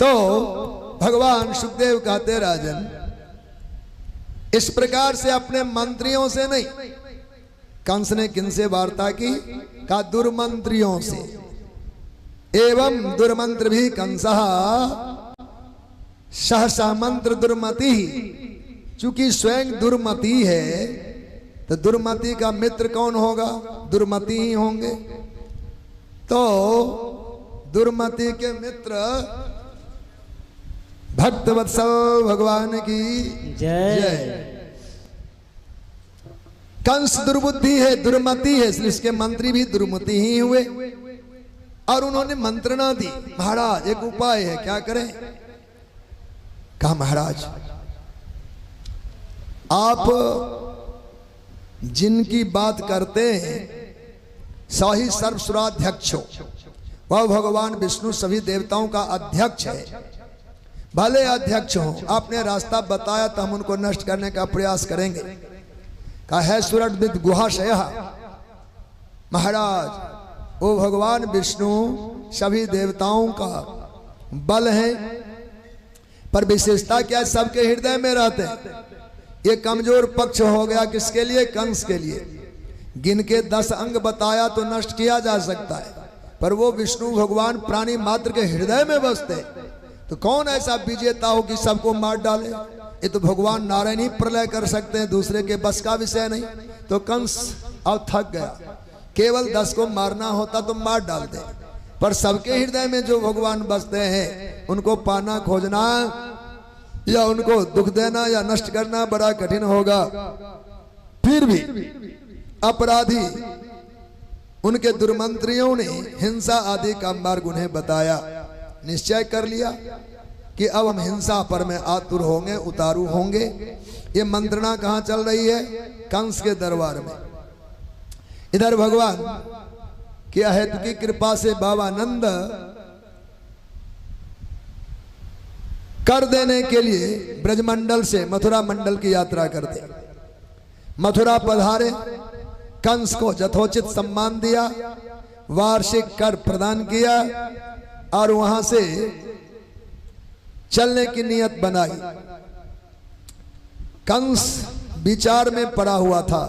तो भगवान सुखदेव कहते राजन, इस प्रकार से अपने मंत्रियों से नहीं, कंस ने किनसे वार्ता की? का दुर्मंत्रियों से। एवं दुर्मंत्र भी कंसः सहसा मंत्र दुर्मति। चूंकि स्वयं दुर्मति है तो दुर्मति का मित्र कौन होगा? दुर्मति ही होंगे। तो दुर्मति के मित्र भक्त वत्सल भगवान की जय। कंस दुर्बुद्धि है, दुर्मति है, इसलिए इसके मंत्री भी दुर्मति ही हुए। और उन्होंने मंत्रणा दी, महाराज एक उपाय है, क्या करें? कहा महाराज आप जिनकी बात करते हैं सही सर्वसुराध्यक्ष हो, वह भगवान विष्णु सभी देवताओं का अध्यक्ष है। भले अध्यक्ष हो, आपने रास्ता बताया तो हम उनको नष्ट करने का प्रयास करेंगे। कहा है सुरद्विद गुहाशय। महाराज वो भगवान विष्णु सभी देवताओं का बल है, पर विशेषता क्या है? सबके हृदय में रहते हैं। ये कमजोर पक्ष हो गया किसके लिए? कंस के लिए। गिन के 10 अंग बताया तो नष्ट किया जा सकता है, पर वो विष्णु भगवान प्राणी मात्र के हृदय में बसते। तो कौन ऐसा विजेता हो कि सबको मार डाले? ये तो भगवान नारायण ही प्रलय कर सकते हैं, दूसरे के बस का विषय नहीं। तो कंस अब थक गया, केवल 10 को मारना होता तो मार डालते, पर सबके हृदय में जो भगवान बसते हैं उनको पाना खोजना या उनको दुख देना या नष्ट करना बड़ा कठिन होगा। फिर भी अपराधी उनके दुर्मंत्रियों ने हिंसा आदि का मार्ग उन्हें बताया। निश्चय कर लिया कि अब हम हिंसा पर में आतुर होंगे, उतारू होंगे। ये मंत्रणा कहाँ चल रही है? कंस के दरबार में। इधर भगवान की अहेतु की कृपा से बाबा नंद कर देने के लिए ब्रजमंडल से मथुरा मंडल की यात्रा करते। मथुरा पधारे, कंस को यथोचित सम्मान दिया, वार्षिक कर प्रदान किया और वहां से चलने की नियत बनाई। कंस विचार में पड़ा हुआ था,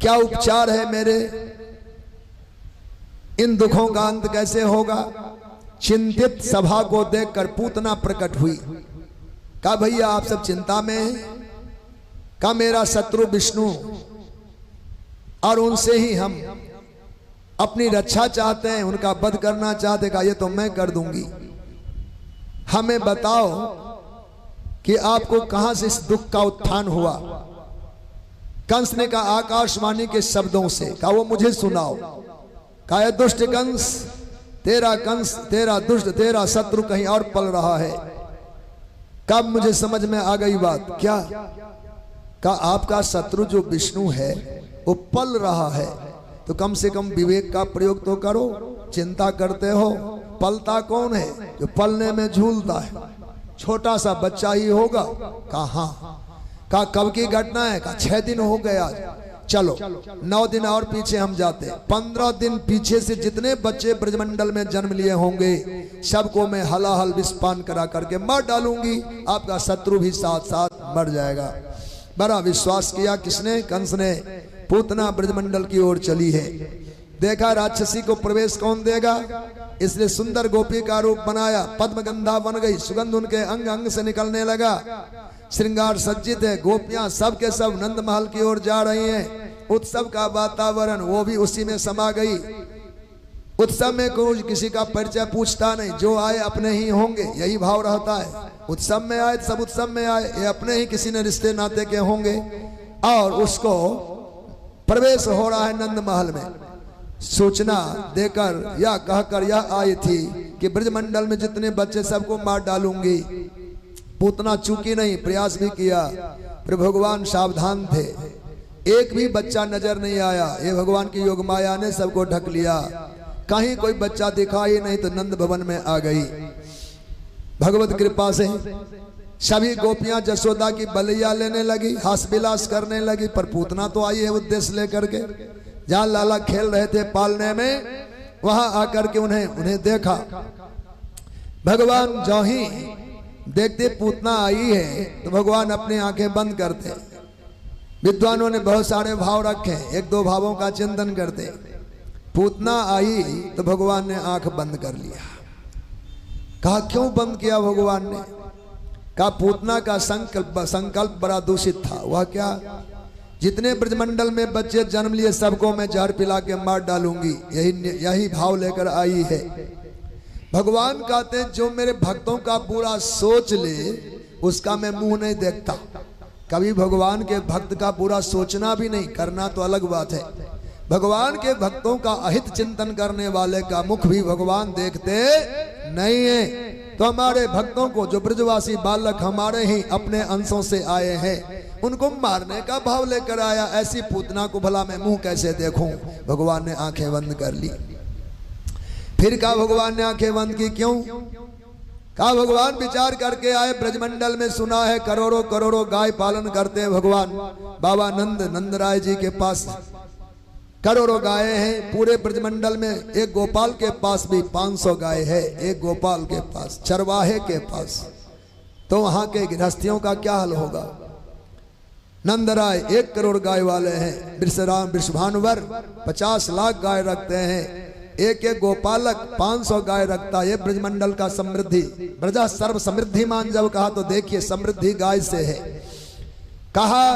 क्या उपचार है मेरे? इन दुखों का अंत कैसे होगा? चिंतित सभा को देखकर पूतना प्रकट हुई। कहा भैया आप सब चिंता में हैं? कहा मेरा शत्रु विष्णु और उनसे ही हम अपनी रक्षा चाहते हैं, उनका वध करना चाहते। कहा ये तो मैं कर दूंगी, हमें बताओ कि आपको कहां से इस दुख का उत्थान हुआ? कंस ने कहा आकाशवाणी के शब्दों से। कहा वो मुझे सुनाओ। कहा दुष्ट कंस, तेरा दुष्ट, तेरा शत्रु कहीं और पल रहा है। कब मुझे समझ में आ गई बात, क्या? कहा आपका शत्रु जो विष्णु है वो पल रहा है, तो कम से कम विवेक का प्रयोग तो करो। चिंता करते हो, पलता कौन है? जो पलने में झूलता है, छोटा सा बच्चा ही होगा। कहा हाँ। कहा कब की घटना है? कहा 6 दिन हो गए आज। चलो 9 दिन और पीछे हम जाते। 15 दिन पीछे से जितने बच्चे ब्रजमंडल में जन्म लिए होंगे सबको मैं हलाहल विषपान करा करके मार डालूंगी, आपका शत्रु भी साथ साथ मर जाएगा। बड़ा विश्वास किया किसने? कंस ने। पूतना ब्रजमंडल की ओर चली है। देखा राक्षसी को प्रवेश कौन देगा, इसलिए सुंदर गोपी का रूप बनाया। पद्मगंधा बन गई, सुगंध उनके अंग अंग से निकलने लगा। श्रृंगार सज्जित है, गोपियां सब के सब नंद महल की ओर जा रही हैं। उत्सव का वातावरण वो भी उसी में समा गई। उत्सव में कोई किसी का परिचय पूछता नहीं, जो आए अपने ही होंगे, यही भाव रहता है। उत्सव में आए सब उत्सव में आए, ये अपने ही किसी ने रिश्ते नाते के होंगे। और उसको प्रवेश हो रहा है नंद महल में। सूचना देकर या कहकर यह आई थी कि ब्रजमंडल में जितने बच्चे सबको मार डालूंगी। पूतना चूकी नहीं, प्रयास भी किया, पर भगवान सावधान थे। एक भी बच्चा नजर नहीं आया। ये भगवान की योग माया ने सबको ढक लिया। कहीं कोई बच्चा दिखाई नहीं तो नंद भवन में आ गई। भगवत कृपा से सभी गोपियां जसोदा की बलैया लेने लगी, हास विलास करने लगी। पर पूतना तो आई है उद्देश्य लेकर के। जहां लाला खेल रहे थे पालने में, वहां आकर के उन्हें देखा। भगवान जो ही देखते पूतना आई है तो भगवान अपनी आंखें बंद करते। विद्वानों ने बहुत सारे भाव रखे, एक दो भावों का चिंतन करते। पूतना आई तो भगवान ने आंख बंद कर लिया। कहा क्यों बंद किया भगवान ने? कहा पूतना का संकल्प बड़ा दूषित था। वह क्या? जितने ब्रजमंडल में बच्चे जन्म लिए सबको मैं जहर पिला के मार डालूंगी, यही भाव लेकर आई है। भगवान कहते जो मेरे भक्तों का बुरा सोच ले उसका मैं मुंह नहीं देखता। कभी भगवान के भक्त का बुरा सोचना भी नहीं, करना तो अलग बात है। भगवान के भक्तों का अहित चिंतन करने वाले का मुख भी भगवान देखते नहीं है। तो हमारे भक्तों को, जो ब्रजवासी बालक हमारे ही अपने अंशों से आए हैं, उनको मारने का भाव लेकर आया। ऐसी पूतना को भला मैं मुंह कैसे देखूं? भगवान ने आंखें बंद कर ली। फिर कहा भगवान ने आंखें बंद की क्यों? कहा भगवान विचार करके आए, ब्रजमंडल में सुना है करोड़ों करोड़ों गाय पालन करते हैं भगवान। बाबा नंद राय जी के पास करोड़ों गाय हैं। पूरे ब्रजमंडल में एक गोपाल के पास भी 500 गाय है, एक गोपाल के पास, चरवाहे के पास। तो वहां के गृहस्थियों का क्या हाल होगा? नंदराय 1 करोड़ गाय वाले हैं। वृषभानुवर 50 लाख गाय रखते हैं। एक गोपालक 500 गाय रखता है। ये ब्रजमंडल का समृद्धि, प्रजा सर्व समृद्धिमान जब कहा तो देखिए समृद्धि गाय से है। कहा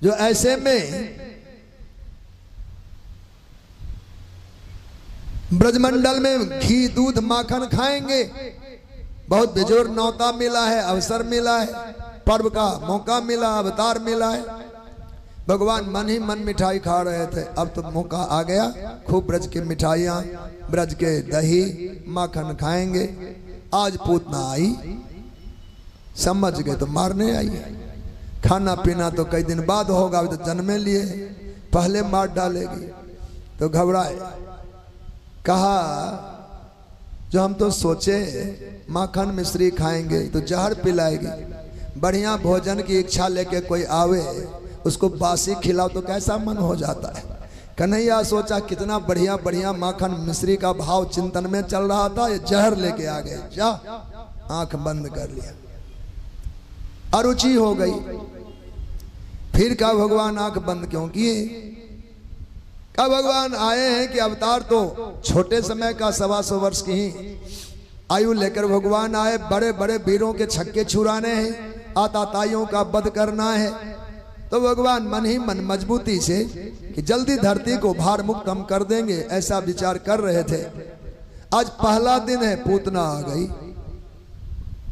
जो ऐसे में ब्रजमंडल में घी दूध माखन खाएंगे। बहुत बेजोर न्योता मिला है, अवसर मिला है, पर्व का मौका मिला, अवतार मिला है। भगवान मन ही मन मिठाई खा रहे थे। अब तो मौका आ गया, खूब ब्रज के मिठाइयाँ, ब्रज के दही माखन खाएंगे। आज पूतना आई, समझ गए तो मारने आई। खाना पीना तो कई दिन बाद होगा, अभी तो जन्मे लिए, पहले मार डालेगी। तो घबराए। कहा जो हम तो सोचे माखन मिश्री खाएंगे तो जहर पिलाएगी। बढ़िया भोजन की इच्छा लेके कोई आवे, उसको बासी खिलाओ तो कैसा मन हो जाता है। कन्हैया सोचा कितना बढ़िया बढ़िया माखन मिश्री का भाव चिंतन में चल रहा था, ये जहर लेके आ गए। जा आंख बंद कर लिया, अरुचि हो गई। फिर कहा भगवान आंख बंद क्यों किए? कहा भगवान आए हैं कि अवतार तो छोटे समय का 125 वर्ष की ही आयु लेकर भगवान आए। बड़े बड़े वीरों के छक्के छुड़ाने हैं, आताताइयों का वध करना है। तो भगवान मन ही मन मजबूती से कि जल्दी धरती को भार मुक्त हम कर देंगे, ऐसा विचार कर रहे थे। आज पहला दिन है, पूतना आ गई।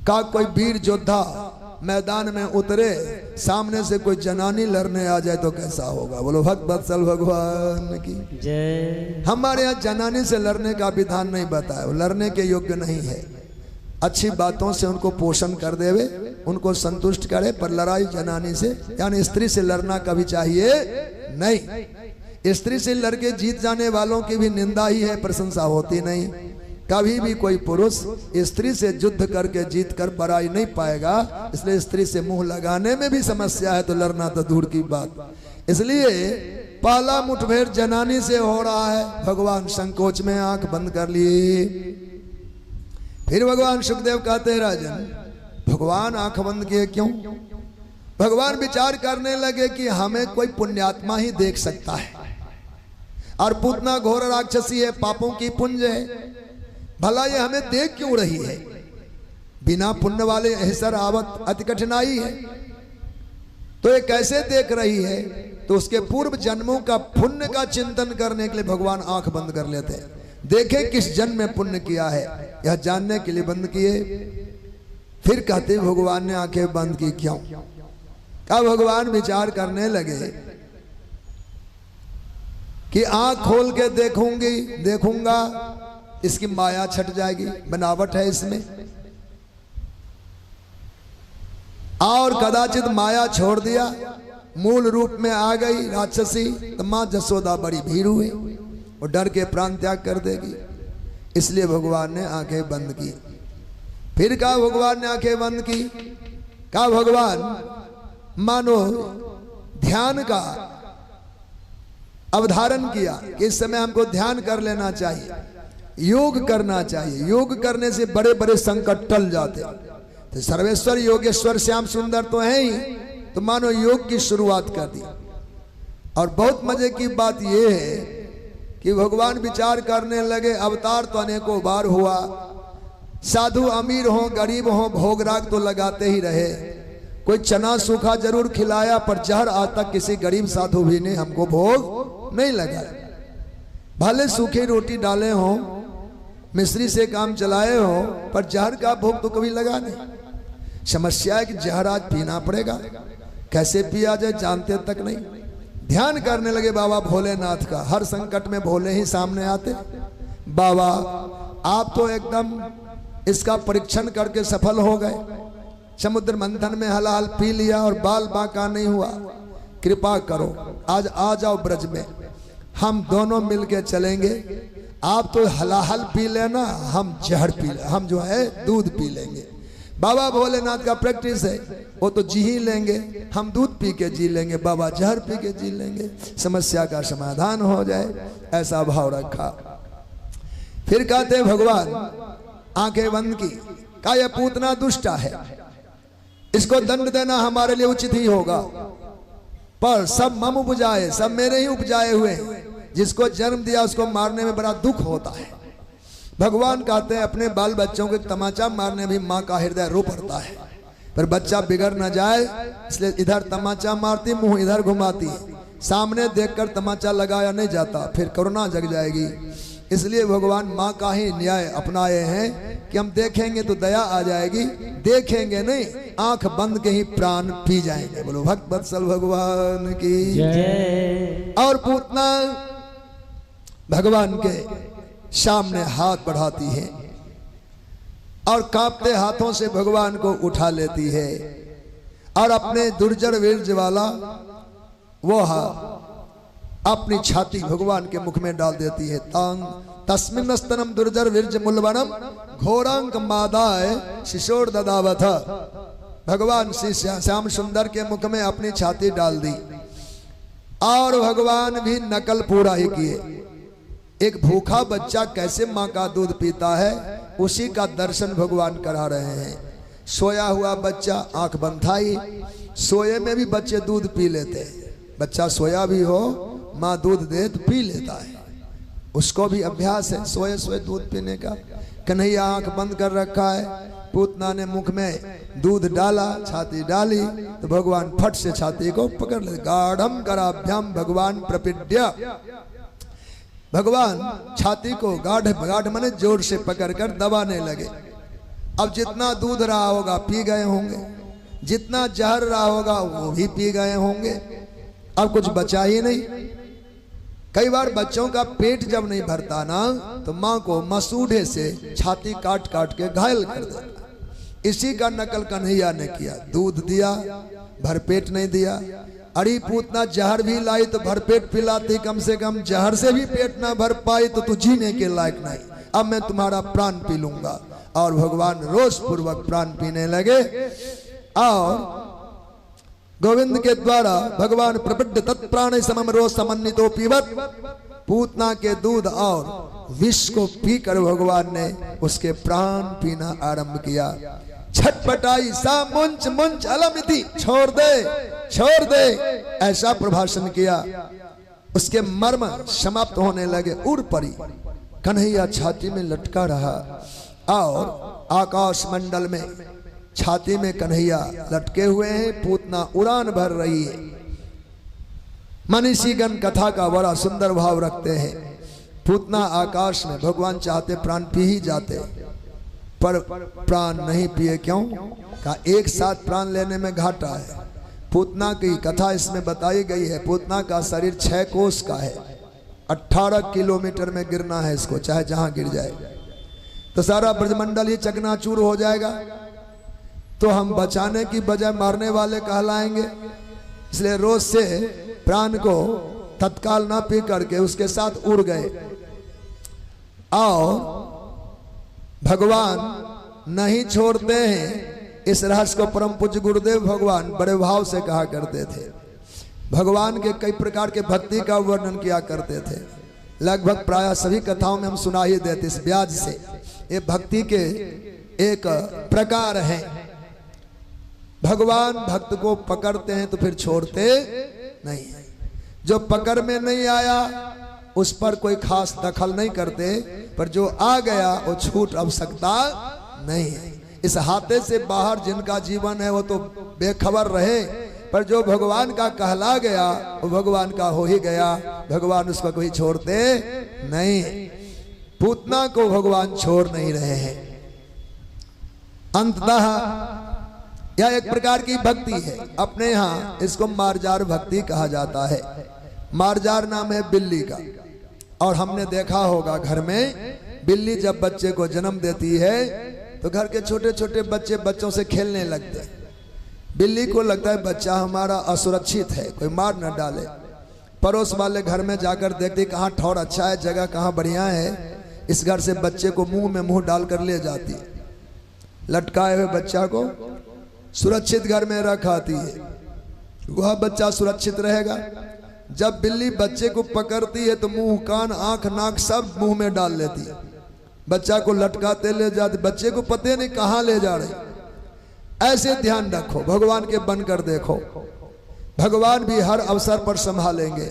का कोई वीर योद्धा मैदान में उतरे, सामने से कोई जनानी लड़ने आ जाए तो कैसा होगा? बोलो भक्त वत्सल भगवान की जय। हमारे यहाँ जनानी से लड़ने का विधान नहीं बताया, वो लड़ने के योग्य नहीं है। अच्छी बातों से उनको पोषण कर देवे, उनको संतुष्ट करे, पर लड़ाई जनानी से यानी स्त्री से लड़ना कभी चाहिए नहीं। स्त्री से लड़के जीत जाने वालों की भी निंदा ही है, प्रशंसा होती नहीं। कभी भी कोई पुरुष स्त्री से युद्ध करके जीत कर बड़ाई नहीं पाएगा। इसलिए स्त्री से मुंह लगाने में भी समस्या है, तो लड़ना तो दूर की बात। इसलिए पहला मुठभेड़ जनानी से हो रहा है। भगवान संकोच में आंख बंद कर लिए। फिर भगवान सुखदेव कहते हैं राजन, भगवान आंख बंद किए क्यों? भगवान विचार करने लगे कि हमें कोई पुण्यात्मा ही देख सकता है, और पूतना घोर राक्षसी है, पापों की पुंज है। भला ये हमें देख क्यों रही है? बिना पुण्य वाले अहसर आवत अति कठिनाई है। तो ये कैसे देख रही है? तो उसके पूर्व जन्मों का पुण्य का चिंतन करने के लिए भगवान आंख बंद कर लेते हैं। देखे किस जन्म में पुण्य किया है, यह जानने के लिए बंद किए। फिर कहते भगवान ने आंखें बंद की क्यों? कहा भगवान विचार करने लगे कि आंख खोल के देखूंगा इसकी माया छट जाएगी, बनावट है इसमें, और कदाचित माया छोड़ दिया, मूल रूप में आ गई राक्षसी, तो मां जसोदा बड़ी भीड़ हुई, वो डर के प्राण त्याग कर देगी। इसलिए भगवान ने आंखें बंद की। फिर कहा भगवान ने आंखें बंद की, कहा भगवान मानो ध्यान का अवधारण किया कि इस समय हमको ध्यान कर लेना चाहिए। योग करना चाहिए। योग करने से बड़े बड़े संकट टल जाते। तो सर्वेश्वर योगेश्वर श्याम सुंदर तो है ही, तो मानो योग की शुरुआत कर दी। और बहुत मजे की बात यह है कि भगवान विचार करने लगे, अवतार तो अनेकों बार हुआ, साधु अमीर हो गरीब हो भोगराग तो लगाते ही रहे। कोई चना सूखा जरूर खिलाया, पर जहर आज तक किसी गरीब साधु भी ने हमको भोग नहीं लगा। भले सूखी रोटी डाले हो, मिश्री से काम चलाए हो, पर जहर का भोग तो कभी लगा नहीं। समस्या है कि जहर आज पीना पड़ेगा, कैसे पिया जाए जानते तक नहीं। ध्यान करने लगे बाबा भोलेनाथ का, हर संकट में भोले ही सामने आते। बाबा आप तो एकदम इसका परीक्षण करके सफल हो गए, समुद्र मंथन में हलाहल पी लिया और बाल बांका नहीं हुआ, कृपा करो आज आ जाओ ब्रज में, हम दोनों मिलके चलेंगे। आप तो हलाहल पी लेना, हम जहर पी ले, हम जो है दूध पी लेंगे। बाबा भोलेनाथ का प्रैक्टिस है, वो तो जी ही लेंगे, हम दूध पी के जी लेंगे, बाबा जहर पी के जी लेंगे, समस्या का समाधान हो जाए, ऐसा भाव रखा। फिर कहते भगवान आंखें बंद की, का यह पूतना दुष्टा है, इसको दंड देना हमारे लिए उचित ही होगा, पर सब मम उपजाए, सब मेरे ही उपजाए हुए, जिसको जन्म दिया उसको मारने में बड़ा दुख होता है। भगवान कहते हैं अपने बाल बच्चों को तमाचा मारने भी माँ का हृदय रो पड़ता है, पर बच्चा बिगड़ न जाए इसलिए इधर तमाचा मारती, मुंह इधर घुमाती, सामने देखकर तमाचा लगाया नहीं जाता, फिर करुणा जग जाएगी। इसलिए भगवान माँ का ही न्याय अपनाए हैं कि हम देखेंगे तो दया आ जाएगी, देखेंगे नहीं आंख बंद के ही प्राण पी जाएंगे। बोलो भक्त वत्सल भगवान की जय। और पूतना भगवान के सामने हाथ बढ़ाती है और कांपते हाथों से भगवान को उठा लेती है और अपने दुर्जर वीर्ज वाला वो अपनी छाती भगवान के मुख में डाल देती है। तांग तस्मिन् स्तनम दुर्जर वीर्ज मूलवनम घोरांक मादाय शिशोर ददावथ। भगवान श्री श्याम सुंदर के मुख में अपनी छाती डाल दी और भगवान भी नकल पूरा ही किए। एक भूखा बच्चा कैसे माँ का दूध पीता है, उसी का दर्शन भगवान करा रहे हैं। सोया हुआ बच्चा आंख बंद था ही, सोए में भी बच्चे दूध पी लेते हैं। बच्चा सोया भी हो, माँ दूध दे तो पी लेता है, उसको भी अभ्यास है सोए सोए दूध पीने का। कन्हैया आंख बंद कर रखा है, पूतना ने मुख में दूध डाला, छाती डाली तो भगवान फट से छाती को पकड़ ले। गाढ़म कराभ्याम भगवान प्रपिड्य। भगवान छाती को गाढ़ माने जोर से पकड़कर दबाने लगे। अब जितना दूध रहा होगा पी गए होंगे, जितना जहर रहा होगा वो भी पी गए होंगे, अब कुछ बचा ही नहीं। कई बार बच्चों का पेट जब नहीं भरता ना तो माँ को मसूढ़े से छाती काट काट के घायल कर देता। इसी का नकल कन्हैया ने किया, दूध दिया भरपेट नहीं दिया। अड़ी पूतना जहर भी लाई तो भरपेट पिलाती, कम से कम जहर से भी पेट ना भर पाई तो तू जीने के लायक नहीं, अब मैं तुम्हारा प्राण पी लूंगा। और भगवान रोष पूर्वक प्राण पीने लगे और गोविंद के द्वारा भगवान प्रपड्ड तत्प्राण समम रोष समन्वितो पीवत। पूतना के दूध और विष को पीकर भगवान ने उसके प्राण पीना आरंभ किया। छटपटाई सा मुंच मुंच अलमिति, छोड़ दे ऐसा प्रभाषण किया। उसके मर्म समाप्त होने लगे, उड़ पड़ी। कन्हैया छाती में लटका रहा और आकाश मंडल में छाती में कन्हैया लटके हुए हैं, पूतना उड़ान भर रही है। मनीषीगण कथा का बड़ा सुंदर भाव रखते हैं। पूतना आकाश में, भगवान चाहते प्राण पी ही जाते, पर प्राण नहीं पिए। क्यों? का एक साथ प्राण लेने में घाटा है। पूतना की कथा इसमें बताई गई है। पूतना का शरीर 6 कोस का है, 18 किलोमीटर में गिरना है इसको, चाहे जहां गिर जाए तो सारा ब्रजमंडल ही चकनाचूर हो जाएगा। तो हम बचाने की बजाय मारने वाले कहलाएंगे। इसलिए रोज से प्राण को तत्काल ना पी करके उसके साथ उड़ गए। और भगवान नहीं छोड़ते हैं। इस रहस्य को परम पूज्य गुरुदेव भगवान बड़े भाव से कहा करते थे। भगवान के कई प्रकार के भक्ति का वर्णन किया करते थे। लगभग प्राय सभी कथाओं में हम सुना ही देते इस ब्याज से। ये भक्ति के एक प्रकार है। भगवान भक्त को पकड़ते हैं तो फिर छोड़ते नहीं है। जो पकड़ में नहीं आया उस पर कोई खास दखल नहीं करते, पर जो आ गया वो छूट अब सकता नहीं है। इस हाथे से बाहर जिनका जीवन है वो तो बेखबर रहे, पर जो भगवान का कहला गया वो भगवान का हो ही गया। भगवान उसको कोई छोड़ते नहीं। पूतना को भगवान छोड़ नहीं रहे हैं। अंततः यह एक प्रकार की भक्ति है। अपने यहाँ इसको मार्जार भक्ति कहा जाता है। मार्जार नाम है बिल्ली का। और हमने देखा होगा घर में बिल्ली जब बच्चे को जन्म देती है तो घर के छोटे छोटे बच्चे बच्चों से खेलने लगते हैं। बिल्ली को लगता है बच्चा हमारा असुरक्षित है, कोई मार न डाले। पड़ोस वाले घर में जाकर देखती कहाँ ठौर अच्छा है, जगह कहाँ बढ़िया है, इस घर से बच्चे को मुंह में मुंह डालकर ले जाती, लटकाए हुए बच्चा को सुरक्षित घर में रखाती है। वह बच्चा सुरक्षित रहेगा। जब बिल्ली बच्चे को पकड़ती है तो मुंह कान आंख नाक सब मुंह में डाल लेती है। बच्चा को लटकाते ले जाते, बच्चे को पता नहीं कहाँ ले जा रही। ऐसे ध्यान रखो, भगवान के बनकर देखो। भगवान भी हर अवसर पर संभालेंगे,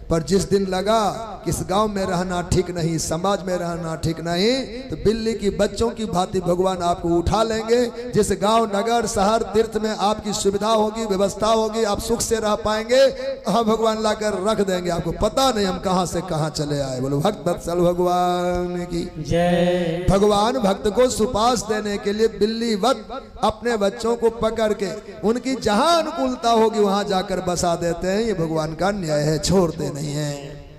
पर जिस दिन लगा कि इस गांव में रहना ठीक नहीं, समाज में रहना ठीक नहीं, तो बिल्ली की बच्चों की भांति भगवान आपको उठा लेंगे। जिस गांव नगर शहर तीर्थ में आपकी सुविधा होगी, व्यवस्था होगी, आप सुख से रह पाएंगे, हाँ भगवान लाकर रख देंगे। आपको पता नहीं हम कहां से कहां चले आए। बोलो भक्त वत्सल भगवान की जय। भगवान भक्त को सुपास देने के लिए बिल्ली वत अपने बच्चों को पकड़ के उनकी जहां अनुकूलता होगी वहां जाकर बसा देते हैं। ये भगवान का न्याय है, छोड़ते नहीं है।